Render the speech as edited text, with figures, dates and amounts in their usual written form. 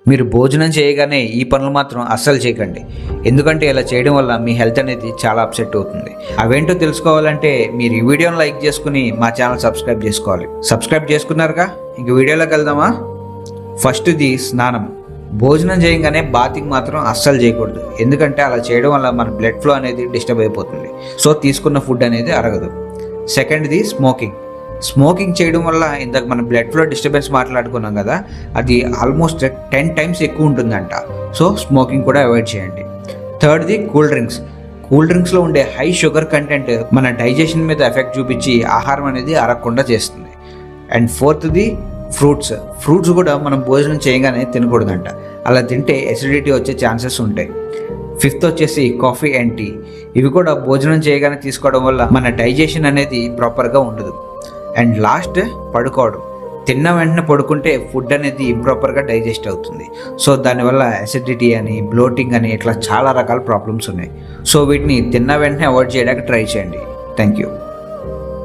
మీరు భోజనం చేయగానే ఈ పనులు మాత్రం అస్సలు చేయకండి. ఎందుకంటే ఇలా చేయడం వల్ల మీ హెల్త్ అనేది చాలా అప్సెట్ అవుతుంది. అవేంటో తెలుసుకోవాలంటే మీరు ఈ వీడియోని లైక్ చేసుకుని మా ఛానల్ సబ్స్క్రైబ్ చేసుకోవాలి. సబ్స్క్రైబ్ చేసుకున్నారుగా, ఇంక వీడియోలోకి వెళ్దామా? ఫస్ట్ది స్నానం. భోజనం చేయగానే బాతింగ్ మాత్రం అస్సలు చేయకూడదు. ఎందుకంటే అలా చేయడం వల్ల మన బ్లడ్ ఫ్లో అనేది డిస్టర్బ్ అయిపోతుంది. సో తీసుకున్న ఫుడ్ అనేది అరగదు. సెకండ్ది స్మోకింగ్. స్మోకింగ్ చేయడం వల్ల ఇందాక మన బ్లడ్ ఫ్లో డిస్టర్బెన్స్ మాట్లాడుకున్నాం కదా, అది ఆల్మోస్ట్ 10 times ఎక్కువ ఉంటుందంట. సో స్మోకింగ్ కూడా అవాయిడ్ చేయండి. థర్డ్ది కూల్ డ్రింక్స్. కూల్ డ్రింక్స్లో ఉండే హై షుగర్ కంటెంట్ మన డైజెషన్ మీద ఎఫెక్ట్ చూపించి ఆహారం అనేది అరగకుండా చేస్తుంది. And ఫోర్త్ది fruits. ఫ్రూట్స్ కూడా మనం భోజనం చేయగానే తినకూడదంట. అలా తింటే ఎసిడిటీ వచ్చే ఛాన్సెస్ ఉంటాయి. ఫిఫ్త్ వచ్చేసి కాఫీ అండ్ టీ. ఇవి కూడా భోజనం చేయగానే తీసుకోవడం వల్ల మన డైజెషన్ అనేది ప్రాపర్గా ఉండదు. అండ్ లాస్ట్ పడుకోవడం. తిన్న వెంటనే పడుకుంటే ఫుడ్ అనేది ఇంప్రాపర్గా డైజెస్ట్ అవుతుంది. సో దానివల్ల అసిడిటీ అని, బ్లోటింగ్ అని ఇట్లా చాలా రకాల ప్రాబ్లమ్స్ ఉన్నాయి. సో వీటిని తిన్న వెంటనే అవాయిడ్ చేయడానికి ట్రై చేయండి. Thank you.